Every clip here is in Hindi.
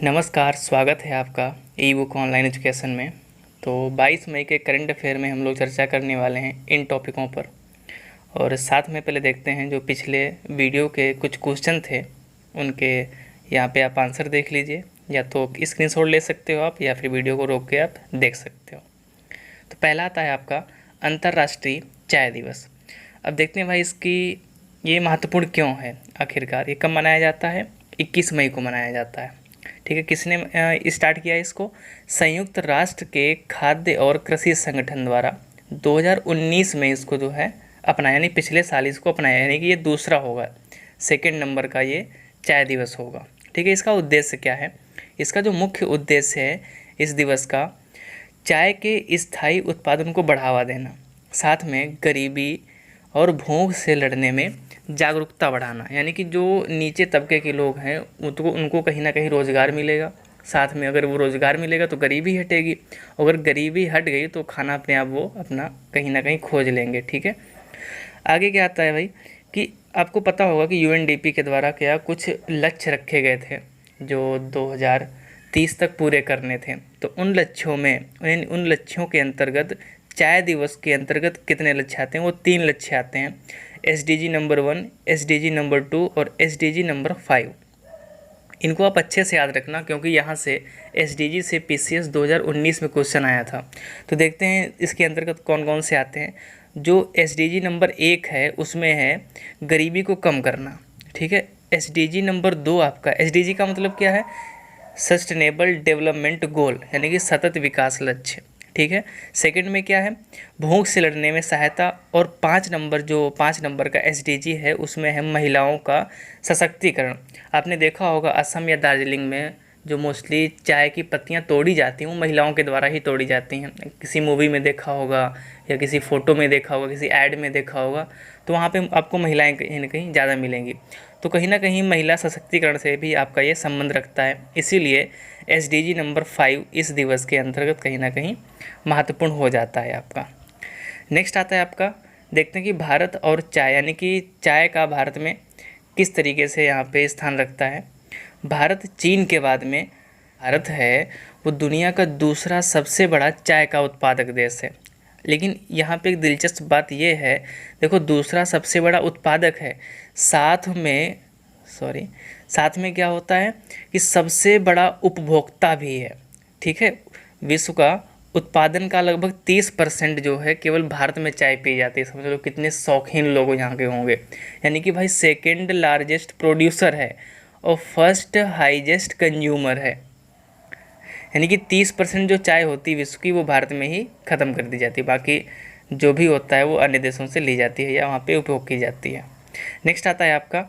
नमस्कार, स्वागत है आपका ई बुक ऑनलाइन एजुकेशन में। तो 22 मई के करंट अफेयर में हम लोग चर्चा करने वाले हैं इन टॉपिकों पर। और साथ में पहले देखते हैं जो पिछले वीडियो के कुछ क्वेश्चन थे उनके यहाँ पे आप आंसर देख लीजिए, या तो स्क्रीनशॉट ले सकते हो आप या फिर वीडियो को रोक के आप देख सकते हो। तो पहला आता है आपका अंतर्राष्ट्रीय चाय दिवस। अब देखते हैं भाई इसकी ये महत्वपूर्ण क्यों है, आखिरकार ये कब मनाया जाता है। 21 मई को मनाया जाता है। ठीक है, किसने स्टार्ट किया इसको? संयुक्त राष्ट्र के खाद्य और कृषि संगठन द्वारा 2019 में इसको जो है अपनाया, यानी पिछले साल इसको अपनाया, यानी कि ये दूसरा होगा, सेकंड नंबर का ये चाय दिवस होगा। ठीक है, इसका उद्देश्य क्या है? इसका जो मुख्य उद्देश्य है इस दिवस का, चाय के स्थायी उत्पादन को बढ़ावा देना, साथ में गरीबी और भूख से लड़ने में जागरूकता बढ़ाना, यानी कि जो नीचे तबके के लोग हैं उनको कहीं ना कहीं रोज़गार मिलेगा। साथ में अगर वो रोज़गार मिलेगा तो गरीबी हटेगी, अगर गरीबी हट गई तो खाना अपने आप वो अपना कहीं ना कहीं खोज लेंगे। ठीक है, आगे क्या आता है भाई कि आपको पता होगा कि यूएनडीपी के द्वारा क्या कुछ लक्ष्य रखे गए थे जो 2030 तक पूरे करने थे। तो उन लक्ष्यों में, उन लक्ष्यों के अंतर्गत चाय दिवस के अंतर्गत कितने लक्ष्य आते हैं? वो 3 लक्ष्य आते हैं, SDG नंबर 1, SDG नंबर 2 और SDG नंबर 5। इनको आप अच्छे से याद रखना क्योंकि यहाँ से SDG से PCS 2019 में क्वेश्चन आया था। तो देखते हैं इसके अंतर्गत कौन कौन से आते हैं। जो SDG नंबर 1 है उसमें है गरीबी को कम करना। ठीक है, SDG नंबर 2 आपका, SDG का मतलब क्या है? सस्टेनेबल डेवलपमेंट गोल, यानी कि सतत विकास लक्ष्य। ठीक है, सेकंड में क्या है? भूख से लड़ने में सहायता। और 5 नंबर का SDG है उसमें है महिलाओं का सशक्तिकरण। आपने देखा होगा असम या दार्जिलिंग में जो मोस्टली चाय की पत्तियां तोड़ी जाती हैं वो महिलाओं के द्वारा ही तोड़ी जाती हैं। किसी मूवी में देखा होगा या किसी फ़ोटो में देखा होगा, किसी ऐड में देखा होगा, तो वहाँ पे आपको महिलाएं कहीं ना कहीं ज़्यादा मिलेंगी। तो कहीं ना कहीं महिला सशक्तिकरण से भी आपका ये संबंध रखता है, इसीलिए SDG नंबर 5 इस दिवस के अंतर्गत कहीं ना कहीं महत्वपूर्ण हो जाता है आपका। नेक्स्ट आता है आपका, देखते हैं कि भारत और चाय, यानी कि चाय का भारत में किस तरीके से यहाँ पे स्थान रखता है। भारत चीन के बाद में भारत है वो दुनिया का दूसरा सबसे बड़ा चाय का उत्पादक देश है। लेकिन यहाँ पे एक दिलचस्प बात ये है, देखो दूसरा सबसे बड़ा उत्पादक है, साथ में क्या होता है कि सबसे बड़ा उपभोक्ता भी है। ठीक है, विश्व का उत्पादन का लगभग 30% जो है केवल भारत में चाय पी जाती है। समझ लो कितने शौकीन लोग यहाँ के होंगे। यानी कि भाई सेकेंड लार्जेस्ट प्रोड्यूसर है और फर्स्ट हाईएस्ट कंज्यूमर है। यानी कि 30% जो चाय होती है विश्व की वो भारत में ही ख़त्म कर दी जाती है, बाकी जो भी होता है वो अन्य देशों से ली जाती है या वहाँ पे उपभोग की जाती है। नेक्स्ट आता है आपका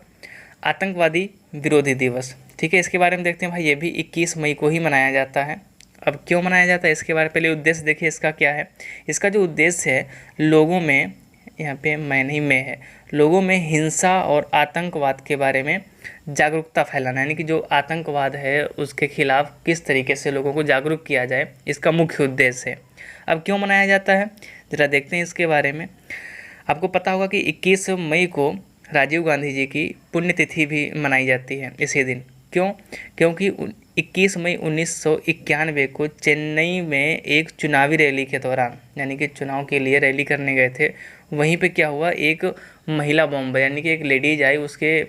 आतंकवादी विरोधी दिवस। ठीक है, इसके बारे में देखते हैं भाई, ये भी 21 मई को ही मनाया जाता है। अब क्यों मनाया जाता है इसके बारे में पहले उद्देश्य देखिए इसका क्या है। इसका जो उद्देश्य है लोगों में, यहाँ पे मैं नहीं में है, लोगों में हिंसा और आतंकवाद के बारे में जागरूकता फैलाना, यानी कि जो आतंकवाद है उसके खिलाफ किस तरीके से लोगों को जागरूक किया जाए, इसका मुख्य उद्देश्य है। अब क्यों मनाया जाता है ज़रा देखते हैं इसके बारे में। आपको पता होगा कि 21 मई को राजीव गांधी जी की पुण्यतिथि भी मनाई जाती है इसी दिन। क्यों? क्योंकि 21 मई 1991 को चेन्नई में एक चुनावी रैली के दौरान, यानी कि चुनाव के लिए रैली करने गए थे, वहीं पे क्या हुआ, एक महिला बॉम्ब, यानी कि एक लेडीज आई, उसके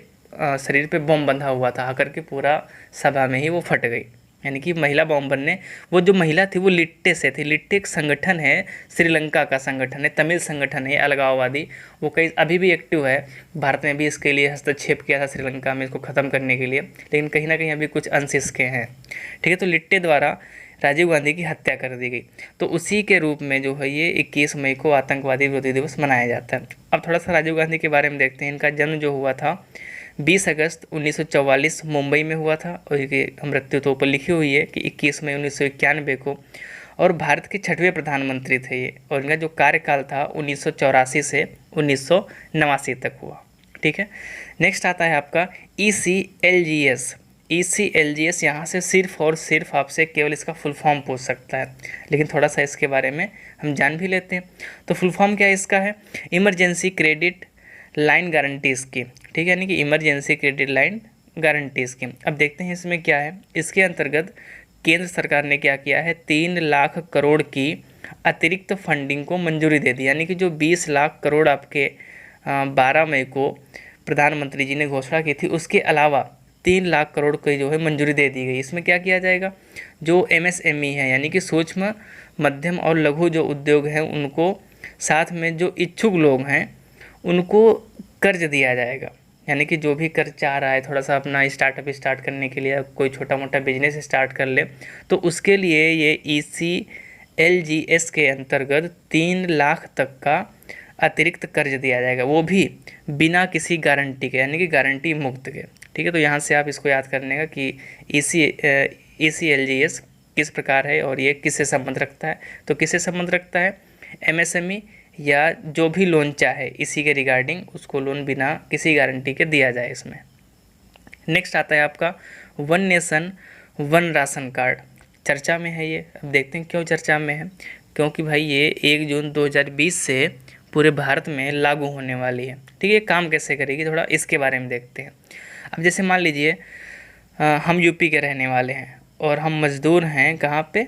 शरीर पे बॉम्ब बंधा हुआ था, आकर के पूरा सभा में ही वो फट गई। यानी कि महिला बॉम्बर ने, वो जो महिला थी वो लिट्टे से थी। लिट्टे एक संगठन है, श्रीलंका का संगठन है, तमिल संगठन है, अलगाववादी। वो कई अभी भी एक्टिव है, भारत में भी इसके लिए हस्तक्षेप किया था श्रीलंका में इसको ख़त्म करने के लिए, लेकिन कहीं ना कहीं अभी कुछ अंश इसके हैं। ठीक है, तो लिट्टे द्वारा राजीव गांधी की हत्या कर दी गई। तो उसी के रूप में जो है ये 21 मई को आतंकवादी विरोधी दिवस मनाया जाता है। अब थोड़ा सा राजीव गांधी के बारे में देखते हैं। इनका जन्म जो हुआ था 20 अगस्त 1944 मुंबई में हुआ था, और इनकी मृत्यु तो ऊपर लिखी हुई है कि 21 मई 1991 को, और भारत के 6वें प्रधानमंत्री थे ये, और इनका जो कार्यकाल था 1984 से 1989 तक हुआ। ठीक है, नेक्स्ट आता है आपका ECLGS। ECLGS यहाँ से सिर्फ और सिर्फ आपसे केवल इसका फुल फॉर्म पूछ सकता है, लेकिन थोड़ा सा इसके बारे में हम जान भी लेते हैं। तो फुल फॉर्म क्या है इसका? है emergency credit line guarantee scheme. ठीक है, यानी कि emergency credit line guarantee scheme. अब देखते हैं इसमें क्या है। इसके अंतर्गत केंद्र सरकार ने क्या किया है, 3 लाख करोड़ की अतिरिक्त फंडिंग को मंजूरी दे दी। यानी कि जो 20 लाख करोड़ आपके 12 मई को प्रधानमंत्री जी ने घोषणा की थी, उसके अलावा 3 लाख करोड़ की जो है मंजूरी दे दी गई। इसमें क्या किया जाएगा, जो MSME है यानी कि सूक्ष्म मध्यम और लघु जो उद्योग हैं उनको, साथ में जो इच्छुक लोग हैं उनको कर्ज दिया जाएगा। यानी कि जो भी कर्ज चाह रहा है थोड़ा सा अपना स्टार्टअप स्टार्ट करने के लिए, कोई छोटा मोटा बिजनेस स्टार्ट कर ले, तो उसके लिए ये ECLGS के अंतर्गत 3 लाख तक का अतिरिक्त कर्ज दिया जाएगा, वो भी बिना किसी गारंटी के, यानी कि गारंटी मुक्त के। ठीक है, तो यहाँ से आप इसको याद करने का कि ECLGS किस प्रकार है और ये किससे संबंध रखता है। तो किससे संबंध रखता है, MSME या जो भी लोन चाहे इसी के रिगार्डिंग, उसको लोन बिना किसी गारंटी के दिया जाए इसमें। नेक्स्ट आता है आपका one nation one ration card. चर्चा में है ये। अब देखते हैं क्यों चर्चा में है, क्योंकि भाई ये 1 जून 2020 से पूरे भारत में लागू होने वाली है। ठीक है, काम कैसे करेगी थोड़ा इसके बारे में देखते हैं। अब जैसे मान लीजिए हम यूपी के रहने वाले हैं और हम मज़दूर हैं कहाँ पे,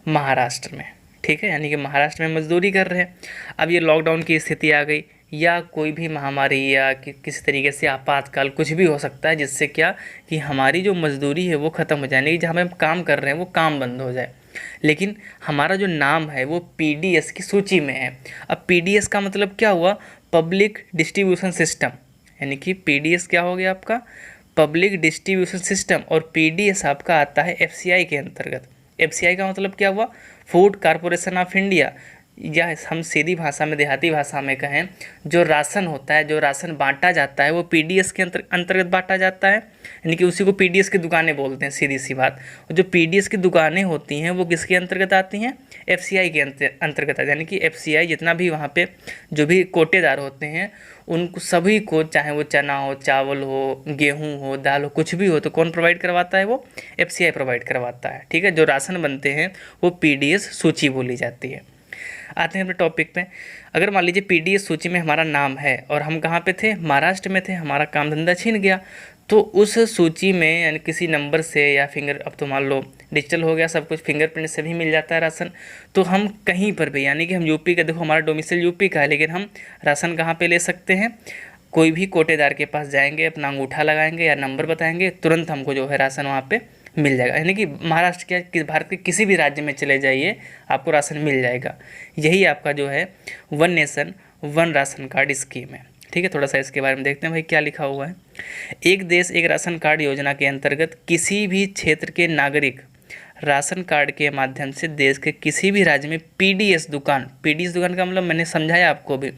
महाराष्ट्र में। ठीक है, यानी कि महाराष्ट्र में मजदूरी कर रहे हैं। अब ये लॉकडाउन की स्थिति आ गई या कोई भी महामारी या किसी तरीके से आपातकाल कुछ भी हो सकता है, जिससे क्या कि हमारी जो मजदूरी है वो ख़त्म हो जाए, यानी कि जहाँ पे हम काम कर रहे हैं वो काम बंद हो जाए। लेकिन हमारा जो नाम है वो PDS की सूची में है। अब PDS का मतलब क्या हुआ, पब्लिक डिस्ट्रीब्यूशन सिस्टम। यानी कि PDS क्या हो गया आपका, पब्लिक डिस्ट्रीब्यूशन सिस्टम, और PDS आपका आता है FCI के अंतर्गत। FCI का मतलब क्या हुआ, फूड कॉरपोरेशन ऑफ इंडिया, या हम सीधी भाषा में देहाती भाषा में कहें, जो राशन होता है, जो राशन बांटा जाता है वो PDS के अंतर्गत बांटा जाता है। यानी कि उसी को PDS की दुकानें बोलते हैं, सीधी सी बात। और जो PDS की दुकानें होती हैं वो किसके अंतर्गत आती हैं, FCI के अंतर्गत आती है। यानी कि FCI जितना भी वहाँ पे जो भी कोटेदार होते हैं उनको सभी को, चाहे वो चना हो, चावल हो, गेहूँ हो, दाल हो, कुछ भी हो, तो कौन प्रोवाइड करवाता है, वो FCI प्रोवाइड करवाता है। ठीक है, जो राशन बनते हैं वो PDS सूची बोली जाती है। आते हैं अपने टॉपिक पे। अगर मान लीजिए PDS सूची में हमारा नाम है और हम कहाँ पे थे, महाराष्ट्र में थे, हमारा काम धंधा छिन गया, तो उस सूची में यानी किसी नंबर से या अब तो मान लो डिजिटल हो गया सब कुछ, फिंगरप्रिंट से भी मिल जाता है राशन, तो हम कहीं पर भी, यानी कि हम यूपी का, देखो हमारा डोमिसाइल यूपी का है, लेकिन हम राशन कहाँ पर ले सकते हैं, कोई भी कोटेदार के पास जाएंगे, अपना अंगूठा लगाएंगे या नंबर बताएंगे, तुरंत हमको जो है राशन वहाँ पे मिल जाएगा। यानी कि महाराष्ट्र के, भारत के किसी भी राज्य में चले जाइए आपको राशन मिल जाएगा। यही आपका जो है one nation one ration card scheme है। ठीक है, थोड़ा सा इसके बारे में देखते हैं भाई क्या लिखा हुआ है। एक देश एक राशन कार्ड योजना के अंतर्गत किसी भी क्षेत्र के नागरिक राशन कार्ड के माध्यम से देश के किसी भी राज्य में PDS दुकान का मतलब मैंने समझाया आपको भी,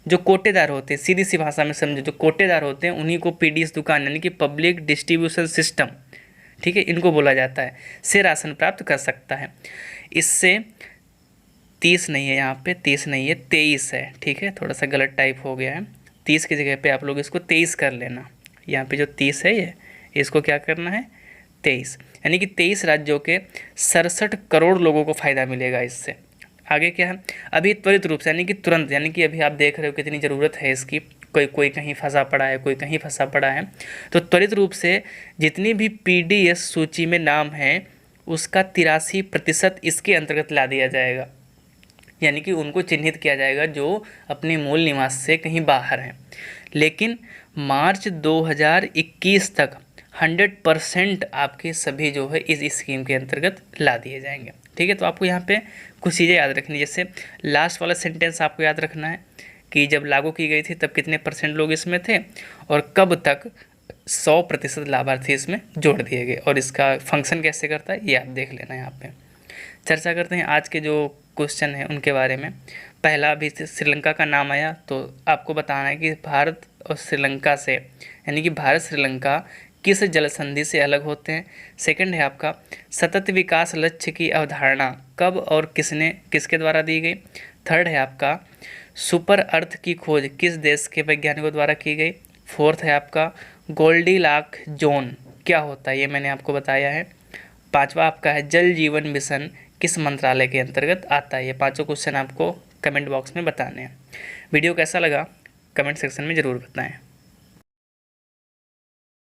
जो कोटेदार होते हैं, सीधी सी भाषा में समझो, जो कोटेदार होते हैं उन्हीं को PDS दुकान यानी कि पब्लिक डिस्ट्रीब्यूशन सिस्टम, ठीक है, इनको बोला जाता है, से राशन प्राप्त कर सकता है। इससे 30 नहीं है, यहाँ पे 30 नहीं है, 23 है। ठीक है, थोड़ा सा गलत टाइप हो गया है, 30 की जगह पे आप लोग इसको 23 कर लेना। यहाँ पे जो 30 है ये, इसको क्या करना है, 23, यानी कि 23 राज्यों के 67 करोड़ लोगों को फ़ायदा मिलेगा इससे। आगे क्या है, अभी त्वरित रूप से, यानी कि तुरंत, यानी कि अभी आप देख रहे हो कितनी ज़रूरत है इसकी, कोई कहीं फंसा पड़ा है, कोई कहीं फंसा पड़ा है, तो त्वरित रूप से जितनी भी PDS सूची में नाम है उसका 83% इसके अंतर्गत ला दिया जाएगा। यानी कि उनको चिन्हित किया जाएगा जो अपने मूल निवास से कहीं बाहर हैं। लेकिन मार्च 2021 तक 100% आपके सभी जो है इस स्कीम के अंतर्गत ला दिए जाएंगे। ठीक है, तो आपको यहाँ पे कुछ चीज़ें याद रखनी, जैसे लास्ट वाला सेंटेंस आपको याद रखना है कि जब लागू की गई थी तब कितने % लोग इसमें थे और कब तक 100% लाभार्थी इसमें जोड़ दिए गए, और इसका फंक्शन कैसे करता है ये आप देख लेना। यहाँ पे चर्चा करते हैं आज के जो क्वेश्चन है उनके बारे में। पहला, अभी श्रीलंका का नाम आया तो आपको बताना है कि भारत और श्रीलंका से, यानी कि भारत श्रीलंका किस जल संधि से अलग होते हैं। सेकंड है आपका सतत विकास लक्ष्य की अवधारणा कब और किसके द्वारा दी गई। थर्ड है आपका सुपर अर्थ की खोज किस देश के वैज्ञानिकों द्वारा की गई। फोर्थ है आपका गोल्डीलॉक जोन क्या होता है, ये मैंने आपको बताया है। पांचवा आपका है जल जीवन मिशन किस मंत्रालय के अंतर्गत आता है। ये पांचों क्वेश्चन आपको कमेंट बॉक्स में बताने हैं। वीडियो कैसा लगा कमेंट सेक्शन में ज़रूर बताएं।